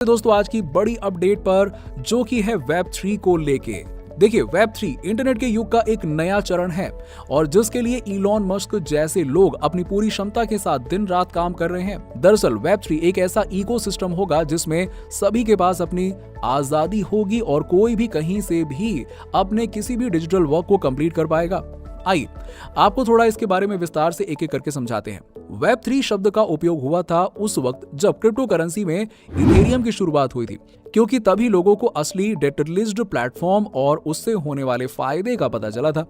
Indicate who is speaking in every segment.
Speaker 1: दोस्तों आज की बड़ी अपडेट पर जो कि है वेब 3 को लेके। देखिए वेब 3 इंटरनेट के युग का एक नया चरण है और जिसके लिए इलॉन मस्क जैसे लोग अपनी पूरी क्षमता के साथ दिन रात काम कर रहे हैं। दरअसल वेब 3 एक ऐसा इकोसिस्टम होगा जिसमें सभी के पास अपनी आजादी होगी और कोई भी कहीं से भी अपने किसी भी डिजिटल वर्क को कंप्लीट कर पाएगा। आइए आपको थोड़ा इसके बारे में विस्तार से एक एक करके समझाते हैं। वेब 3 शब्द का उपयोग हुआ था उस वक्त जब क्रिप्टो करेंसी में इथेरियम की शुरुआत हुई थी, क्योंकि तभी लोगों को असली डिसेंट्रलाइज्ड प्लेटफॉर्म और उससे होने वाले फायदे का पता चला था।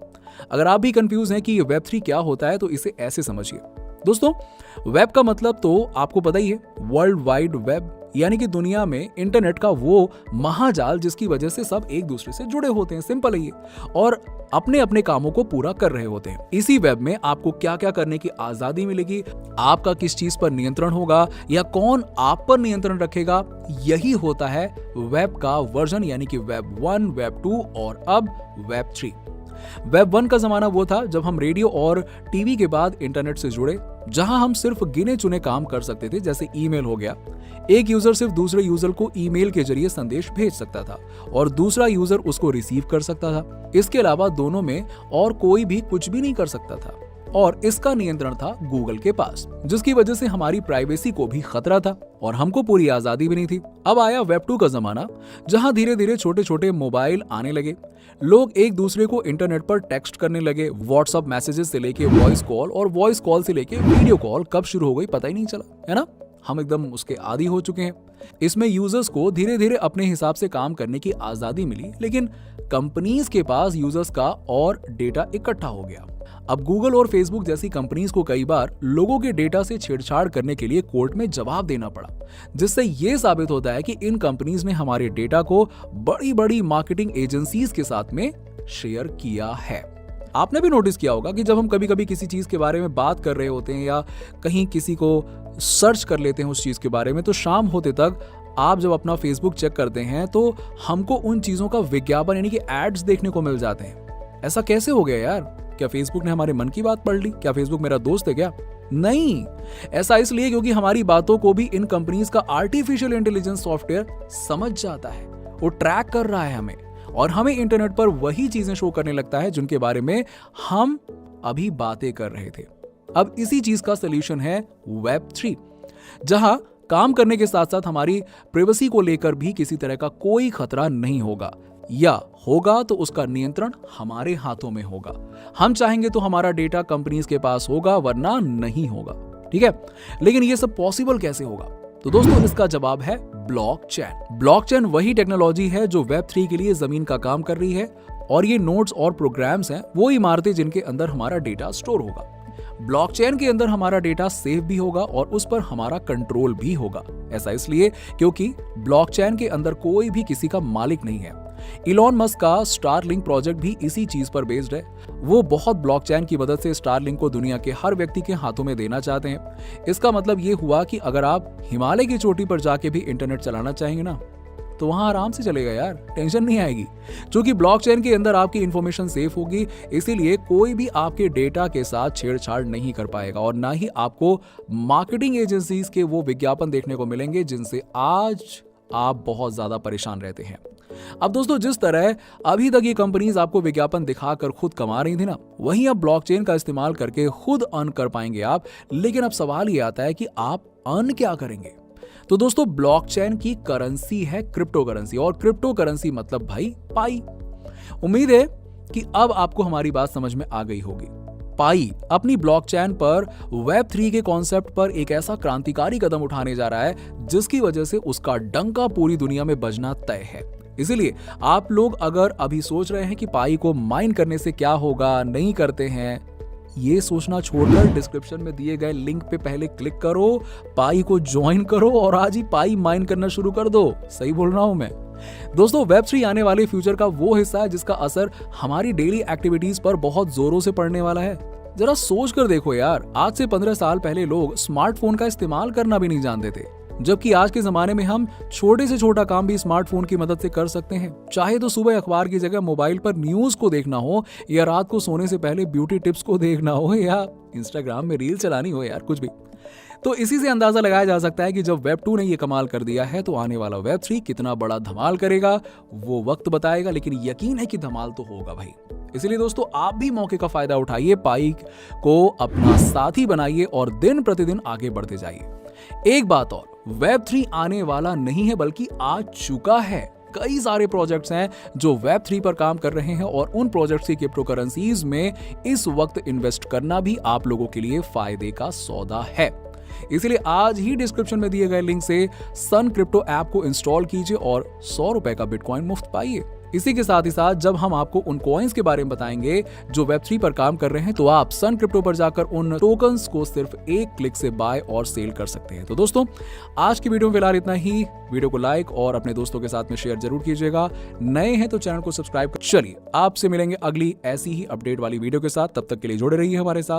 Speaker 1: अगर आप भी कंफ्यूज हैं कि ये वेब 3 क्या होता है तो इसे ऐसे समझिए। दोस्तों वेब का मतलब तो आपको पता ही है, वर्ल्ड वाइड वेब, यानी कि दुनिया में इंटरनेट का वो महाजाल जिसकी वजह से सब एक दूसरे से जुड़े होते हैं। सिंपल है ये, और अपने अपने कामों को पूरा कर रहे होते हैं। इसी वेब में आपको क्या क्या करने की आजादी मिलेगी, आपका किस चीज पर नियंत्रण होगा या कौन आप पर नियंत्रण रखेगा, यही होता है वेब का वर्जन, यानी कि वेब 1, वेब 2 और अब वेब 3। वेब 1 का जमाना वो था जब हम रेडियो और टीवी के बाद इंटरनेट से जुड़े, जहां हम सिर्फ गिने चुने काम कर सकते थे, जैसे ईमेल हो गया। एक यूजर सिर्फ दूसरे यूजर को ईमेल के जरिए संदेश भेज सकता था और दूसरा यूजर उसको रिसीव कर सकता था। इसके अलावा दोनों में और कोई भी कुछ भी नहीं कर सकता था और इसका नियंत्रण था गूगल के पास, जिसकी वजह से हमारी प्राइवेसी को भी खतरा था और हमको पूरी आजादी भी नहीं थी। अब आया वेब 2 का जमाना, जहां धीरे धीरे छोटे छोटे मोबाइल आने लगे। लोग एक दूसरे को इंटरनेट पर टेक्स्ट करने लगे। व्हाट्सएप मैसेजेस से लेके वॉइस कॉल और वॉइस कॉल से लेके वीडियो कॉल कब शुरू हो गई पता ही नहीं चला, है ना। हम एकदम उसके आदी हो चुके हैं। इसमें यूजर्स को धीरे धीरे अपने हिसाब से काम करने की आजादी मिली, लेकिन कंपनीज के पास यूजर्स का और डेटा इकट्ठा हो गया। अब गूगल और फेसबुक जैसी कंपनीज को कई बार लोगों के डेटा से छेड़छाड़ करने के लिए कोर्ट में जवाब देना पड़ा, जिससे यह साबित होता है कि इन कंपनीज ने हमारे डेटा को बड़ी बड़ी मार्केटिंग एजेंसीज के साथ में शेयर किया है। आपने भी नोटिस किया होगा कि जब हम कभी कभी किसी चीज के बारे में बात कर रहे होते हैं या कहीं किसी को सर्च कर लेते हैं उस चीज के बारे में, तो शाम होते तक आप जब अपना फेसबुक चेक करते हैं तो हमको उन चीजों का विज्ञापन यानी कि एड्स देखने को मिल जाते हैं। ऐसा कैसे हो गया यार? क्या फेसबुक ने हमारे मन की बात पढ़ ली? क्या फेसबुक मेरा दोस्त है क्या? नहीं, ऐसा इसलिए क्योंकि हमारी बातों को भी इन कंपनीज का आर्टिफिशियल इंटेलिजेंस सॉफ्टवेयर समझ जाता है। वो ट्रैक कर रहा है हमें और हमें इंटरनेट पर वही चीजें शो करने लगता है जिनके बारे में हम अभी बातें कर रहे थे। अब इसी चीज का सोल्यूशन है वेब 3, जहां काम करने के साथ साथ हमारी प्राइवेसी को लेकर भी किसी तरह का कोई खतरा नहीं होगा, या होगा तो उसका नियंत्रण हमारे हाथों में होगा। हम चाहेंगे तो हमारा डेटा कंपनीज के पास होगा, वरना नहीं होगा। ठीक है, लेकिन ये सब पॉसिबल कैसे होगा? तो दोस्तों इसका जवाब है ब्लॉकचेन। ब्लॉकचेन वही टेक्नोलॉजी है जो वेब 3 के लिए जमीन का काम कर रही है, और ये नोड्स और प्रोग्राम्स हैं, वो इमारतें जिनके अंदर हमारा डेटा स्टोर होगा। ब्लॉकचेन के अंदर हमारा डेटा सेफ भी होगा और उस पर हमारा कंट्रोल भी होगा। ऐसा इसलिए क्योंकि ब्लॉकचेन के अंदर कोई भी किसी का मालिक नहीं है। इलॉन मस्क का स्टारलिंक प्रोजेक्ट भी इसी चीज पर बेस्ड है। वो बहुत ब्लॉकचेन की मदद से स्टारलिंक को दुनिया के हर व्यक्ति के हाथों में देना चाहते हैं। इसका मतलब ये हुआ कि अगर आप हिमालय की चोटी पर जाके भी इंटरनेट चलाना चाहेंगे ना, तो वहां आराम से चलेगा यार, टेंशन नहीं आएगी। क्योंकि ब्लॉकचेन के अंदर आपकी इंफॉर्मेशन सेफ होगी, इसीलिए कोई भी आपके डेटा के साथ छेड़छाड़ नहीं कर पाएगा और ना ही आपको मार्केटिंग एजेंसीज के वो विज्ञापन देखने को मिलेंगे जिनसे आज आप बहुत ज्यादा परेशान रहते हैं। अब दोस्तों जिस तरह अभी तक ये कंपनीज आपको विज्ञापन दिखाकर खुद कमा रही थी ना, वहीं अब ब्लॉकचेन का इस्तेमाल करके खुद अर्न कर पाएंगे आप। लेकिन अब सवाल ये आता है कि आप अर्न क्या करेंगे? तो दोस्तों ब्लॉकचेन की करेंसी है क्रिप्टो करेंसी, और क्रिप्टो करेंसी मतलब भाई पाई। उम्मीद है कि अब आपको हमारी बात समझ में आ गई होगी। पाई अपनी ब्लॉकचेन पर वेब 3 के कॉन्सेप्ट पर एक ऐसा क्रांतिकारी कदम उठाने जा रहा है जिसकी वजह से उसका डंका पूरी दुनिया में बजना तय है। इसीलिए आप लोग अगर अभी सोच रहे हैं कि पाई को माइन करने से क्या होगा, नहीं करते हैं, ये सोचना छोड़कर डिस्क्रिप्शन में दिए गए लिंक पे पहले क्लिक करो, पाई को ज्वाइन करो और आज ही पाई माइन करना शुरू कर दो। सही बोल रहा हूं मैं? दोस्तों वेब 3 आने वाले फ्यूचर का वो हिस्सा है जिसका असर हमारी डेली एक्टिविटीज पर बहुत जोरों से पड़ने वाला है। जरा सोच कर देखो यार, आज से 15 साल पहले लोग स्मार्टफोन का इस्तेमाल करना भी नहीं जानते थे, जबकि आज के जमाने में हम छोटे से छोटा काम भी स्मार्टफोन की मदद से कर सकते हैं। चाहे तो सुबह अखबार की जगह मोबाइल पर न्यूज को देखना हो, या रात को सोने से पहले ब्यूटी टिप्स को देखना हो, या इंस्टाग्राम में रील चलानी हो, यार कुछ भी। तो इसी से अंदाजा लगाया जा सकता है कि जब वेब 2 ने ये कमाल कर दिया है तो आने वाला वेब 3 कितना बड़ा धमाल करेगा वो वक्त बताएगा, लेकिन यकीन है कि धमाल तो होगा भाई। इसलिए दोस्तों आप भी मौके का फायदा उठाइए, पाई को अपना साथी बनाइए और दिन प्रतिदिन आगे बढ़ते जाइए। एक बात और, वेब 3 आने वाला नहीं है बल्कि आ चुका है। कई सारे प्रोजेक्ट्स हैं जो वेब 3 पर काम कर रहे हैं और उन प्रोजेक्ट्स की क्रिप्टोकरेंसीज में इस वक्त इन्वेस्ट करना भी आप लोगों के लिए फायदे का सौदा है। इसलिए आज ही डिस्क्रिप्शन में दिए गए लिंक से सन क्रिप्टो ऐप को इंस्टॉल कीजिए और 100 रुपए का बिटकॉइन मुफ्त पाइए। इसी के साथ ही साथ जब हम आपको उन कॉइन्स के बारे में बताएंगे जो वेब 3 पर काम कर रहे हैं तो आप सन क्रिप्टो पर जाकर उन टोकन्स को सिर्फ एक क्लिक से बाय और सेल कर सकते हैं। तो दोस्तों आज की वीडियो में फिलहाल इतना ही। वीडियो को लाइक और अपने दोस्तों के साथ में शेयर जरूर कीजिएगा। नए हैं तो चैनल को सब्सक्राइब कर। चलिए आपसे मिलेंगे अगली ऐसी ही अपडेट वाली वीडियो के साथ, तब तक के लिए जुड़े रहिए हमारे साथ।